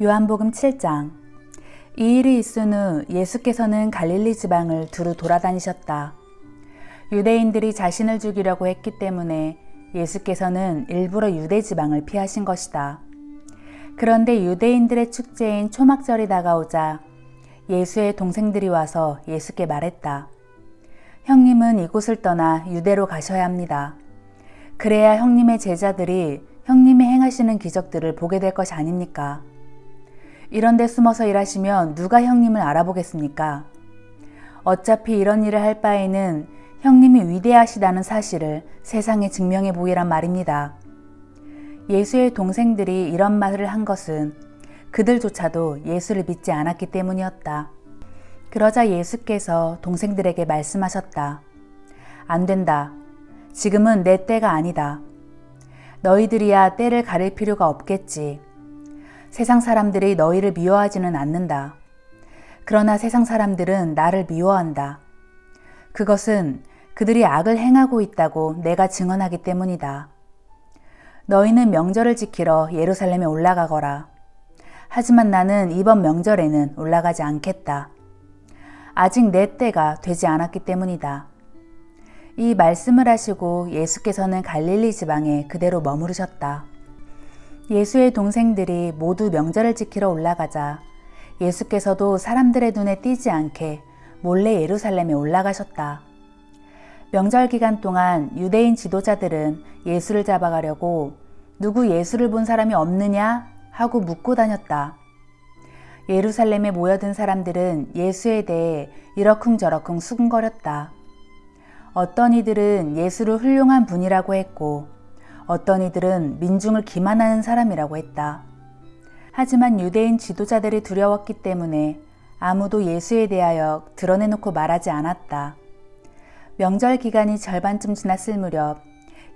요한복음 7장. 이 일이 있은 후 예수께서는 갈릴리 지방을 두루 돌아다니셨다. 유대인들이 자신을 죽이려고 했기 때문에 예수께서는 일부러 유대 지방을 피하신 것이다. 그런데 유대인들의 축제인 초막절이 다가오자 예수의 동생들이 와서 예수께 말했다. 형님은 이곳을 떠나 유대로 가셔야 합니다. 그래야 형님의 제자들이 형님이 행하시는 기적들을 보게 될 것이 아닙니까? 이런 데 숨어서 일하시면 누가 형님을 알아보겠습니까? 어차피 이런 일을 할 바에는 형님이 위대하시다는 사실을 세상에 증명해 보이란 말입니다. 예수의 동생들이 이런 말을 한 것은 그들조차도 예수를 믿지 않았기 때문이었다. 그러자 예수께서 동생들에게 말씀하셨다. 안 된다. 지금은 내 때가 아니다. 너희들이야 때를 가릴 필요가 없겠지. 세상 사람들이 너희를 미워하지는 않는다. 그러나 세상 사람들은 나를 미워한다. 그것은 그들이 악을 행하고 있다고 내가 증언하기 때문이다. 너희는 명절을 지키러 예루살렘에 올라가거라. 하지만 나는 이번 명절에는 올라가지 않겠다. 아직 내 때가 되지 않았기 때문이다. 이 말씀을 하시고 예수께서는 갈릴리 지방에 그대로 머무르셨다. 예수의 동생들이 모두 명절을 지키러 올라가자 예수께서도 사람들의 눈에 띄지 않게 몰래 예루살렘에 올라가셨다. 명절 기간 동안 유대인 지도자들은 예수를 잡아가려고 누구 예수를 본 사람이 없느냐 하고 묻고 다녔다. 예루살렘에 모여든 사람들은 예수에 대해 이러쿵저러쿵 수군거렸다. 어떤 이들은 예수를 훌륭한 분이라고 했고 어떤 이들은 민중을 기만하는 사람이라고 했다. 하지만 유대인 지도자들이 두려웠기 때문에 아무도 예수에 대하여 드러내놓고 말하지 않았다. 명절 기간이 절반쯤 지났을 무렵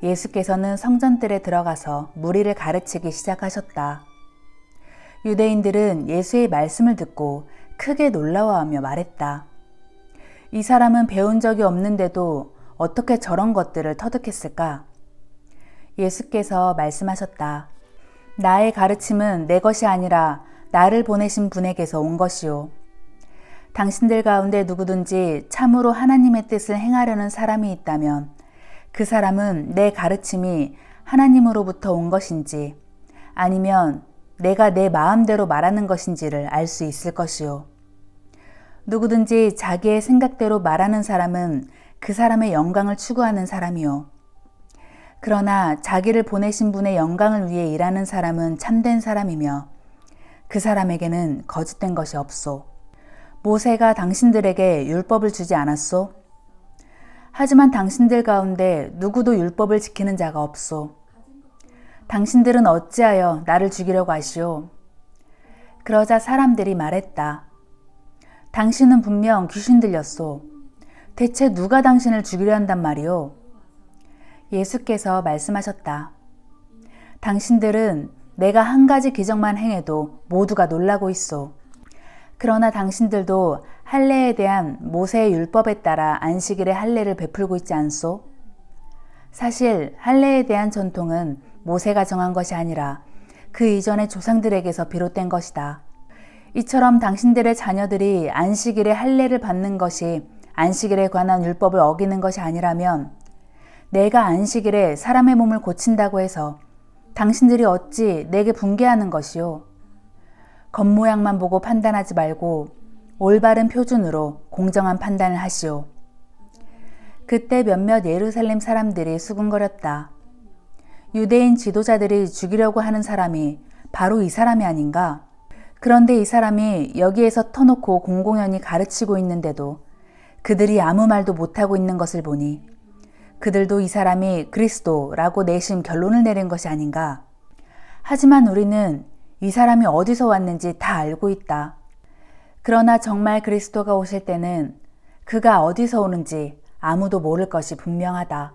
예수께서는 성전들에 들어가서 무리를 가르치기 시작하셨다. 유대인들은 예수의 말씀을 듣고 크게 놀라워하며 말했다. 이 사람은 배운 적이 없는데도 어떻게 저런 것들을 터득했을까? 예수께서 말씀하셨다. 나의 가르침은 내 것이 아니라 나를 보내신 분에게서 온 것이요. 당신들 가운데 누구든지 참으로 하나님의 뜻을 행하려는 사람이 있다면 그 사람은 내 가르침이 하나님으로부터 온 것인지 아니면 내가 내 마음대로 말하는 것인지를 알 수 있을 것이요. 누구든지 자기의 생각대로 말하는 사람은 그 사람의 영광을 추구하는 사람이요. 그러나 자기를 보내신 분의 영광을 위해 일하는 사람은 참된 사람이며 그 사람에게는 거짓된 것이 없소. 모세가 당신들에게 율법을 주지 않았소? 하지만 당신들 가운데 누구도 율법을 지키는 자가 없소. 당신들은 어찌하여 나를 죽이려고 하시오? 그러자 사람들이 말했다. 당신은 분명 귀신 들렸소. 대체 누가 당신을 죽이려 한단 말이오? 예수께서 말씀하셨다. 당신들은 내가 한 가지 기적만 행해도 모두가 놀라고 있소. 그러나 당신들도 할례에 대한 모세의 율법에 따라 안식일에 할례를 베풀고 있지 않소? 사실 할례에 대한 전통은 모세가 정한 것이 아니라 그 이전의 조상들에게서 비롯된 것이다. 이처럼 당신들의 자녀들이 안식일에 할례를 받는 것이 안식일에 관한 율법을 어기는 것이 아니라면 내가 안식일에 사람의 몸을 고친다고 해서 당신들이 어찌 내게 붕괴하는 것이요? 겉모양만 보고 판단하지 말고 올바른 표준으로 공정한 판단을 하시오. 그때 몇몇 예루살렘 사람들이 수군거렸다. 유대인 지도자들이 죽이려고 하는 사람이 바로 이 사람이 아닌가? 그런데 이 사람이 여기에서 터놓고 공공연히 가르치고 있는데도 그들이 아무 말도 못하고 있는 것을 보니 그들도 이 사람이 그리스도라고 내심 결론을 내린 것이 아닌가? 하지만 우리는 이 사람이 어디서 왔는지 다 알고 있다. 그러나 정말 그리스도가 오실 때는 그가 어디서 오는지 아무도 모를 것이 분명하다.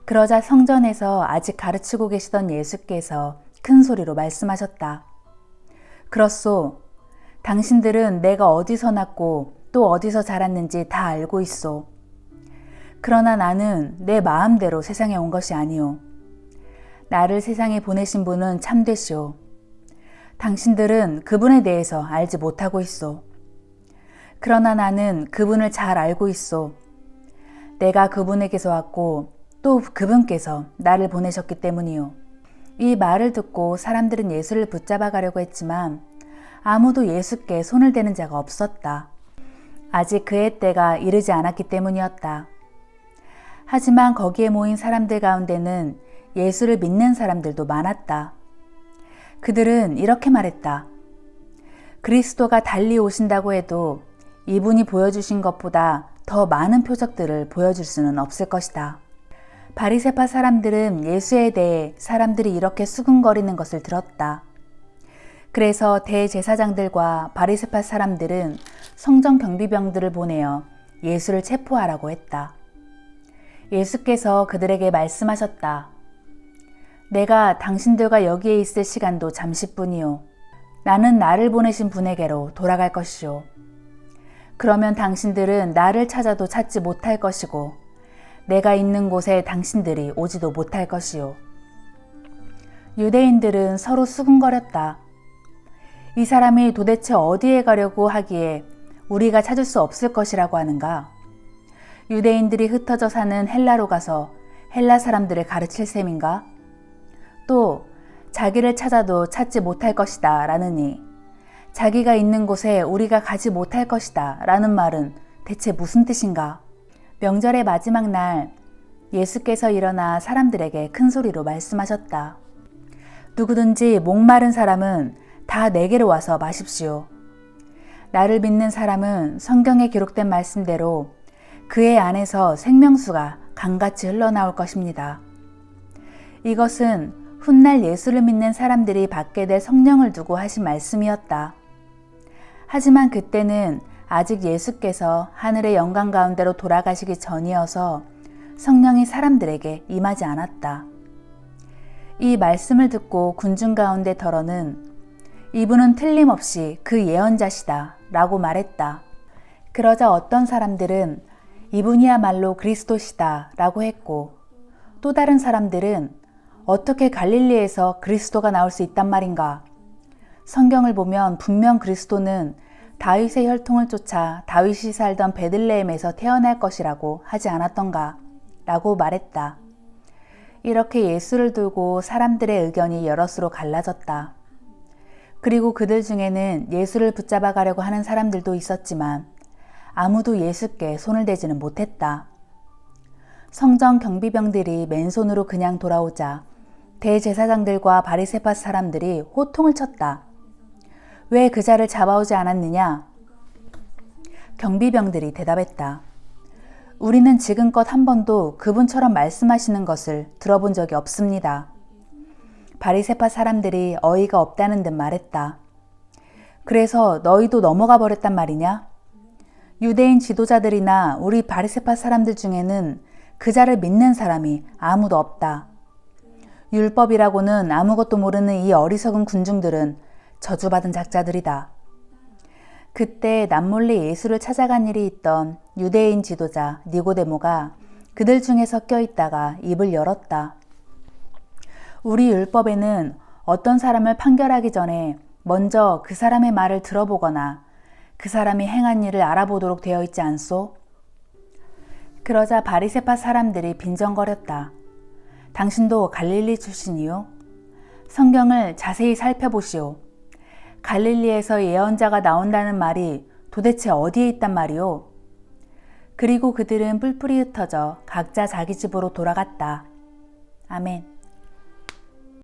그러자 성전에서 아직 가르치고 계시던 예수께서 큰 소리로 말씀하셨다. 그렇소. 당신들은 내가 어디서 났고 또 어디서 자랐는지 다 알고 있소. 그러나 나는 내 마음대로 세상에 온 것이 아니오. 나를 세상에 보내신 분은 참되시오. 당신들은 그분에 대해서 알지 못하고 있소. 그러나 나는 그분을 잘 알고 있소. 내가 그분에게서 왔고 또 그분께서 나를 보내셨기 때문이요. 이 말을 듣고 사람들은 예수를 붙잡아 가려고 했지만 아무도 예수께 손을 대는 자가 없었다. 아직 그의 때가 이르지 않았기 때문이었다. 하지만 거기에 모인 사람들 가운데는 예수를 믿는 사람들도 많았다. 그들은 이렇게 말했다. 그리스도가 달리 오신다고 해도 이분이 보여주신 것보다 더 많은 표적들을 보여줄 수는 없을 것이다. 바리새파 사람들은 예수에 대해 사람들이 이렇게 수군거리는 것을 들었다. 그래서 대제사장들과 바리새파 사람들은 성전 경비병들을 보내어 예수를 체포하라고 했다. 예수께서 그들에게 말씀하셨다. 내가 당신들과 여기에 있을 시간도 잠시뿐이요. 나는 나를 보내신 분에게로 돌아갈 것이요. 그러면 당신들은 나를 찾아도 찾지 못할 것이고 내가 있는 곳에 당신들이 오지도 못할 것이요. 유대인들은 서로 수군거렸다. 이 사람이 도대체 어디에 가려고 하기에 우리가 찾을 수 없을 것이라고 하는가? 유대인들이 흩어져 사는 헬라로 가서 헬라 사람들을 가르칠 셈인가? 또 자기를 찾아도 찾지 못할 것이다 라느니 자기가 있는 곳에 우리가 가지 못할 것이다 라는 말은 대체 무슨 뜻인가? 명절의 마지막 날 예수께서 일어나 사람들에게 큰 소리로 말씀하셨다. 누구든지 목마른 사람은 다 내게로 와서 마십시오. 나를 믿는 사람은 성경에 기록된 말씀대로 그의 안에서 생명수가 강같이 흘러나올 것입니다. 이것은 훗날 예수를 믿는 사람들이 받게 될 성령을 두고 하신 말씀이었다. 하지만 그때는 아직 예수께서 하늘의 영광 가운데로 돌아가시기 전이어서 성령이 사람들에게 임하지 않았다. 이 말씀을 듣고 군중 가운데 더러는 이분은 틀림없이 그 예언자시다 라고 말했다. 그러자 어떤 사람들은 이분이야말로 그리스도시다 라고 했고 또 다른 사람들은 어떻게 갈릴리에서 그리스도가 나올 수 있단 말인가? 성경을 보면 분명 그리스도는 다윗의 혈통을 쫓아 다윗이 살던 베들레헴에서 태어날 것이라고 하지 않았던가? 라고 말했다. 이렇게 예수를 두고 사람들의 의견이 여럿으로 갈라졌다. 그리고 그들 중에는 예수를 붙잡아 가려고 하는 사람들도 있었지만 아무도 예수께 손을 대지는 못했다. 성전 경비병들이 맨손으로 그냥 돌아오자 대제사장들과 바리새파 사람들이 호통을 쳤다. 왜 그 자를 잡아오지 않았느냐? 경비병들이 대답했다. 우리는 지금껏 한 번도 그분처럼 말씀하시는 것을 들어본 적이 없습니다. 바리새파 사람들이 어이가 없다는 듯 말했다. 그래서 너희도 넘어가 버렸단 말이냐? 유대인 지도자들이나 우리 바리새파 사람들 중에는 그 자를 믿는 사람이 아무도 없다. 율법이라고는 아무것도 모르는 이 어리석은 군중들은 저주받은 작자들이다. 그때 남몰래 예수를 찾아간 일이 있던 유대인 지도자 니고데모가 그들 중에 섞여 있다가 입을 열었다. 우리 율법에는 어떤 사람을 판결하기 전에 먼저 그 사람의 말을 들어보거나 그 사람이 행한 일을 알아보도록 되어 있지 않소? 그러자 바리새파 사람들이 빈정거렸다. 당신도 갈릴리 출신이요? 성경을 자세히 살펴보시오. 갈릴리에서 예언자가 나온다는 말이 도대체 어디에 있단 말이오? 그리고 그들은 뿔뿔이 흩어져 각자 자기 집으로 돌아갔다. 아멘.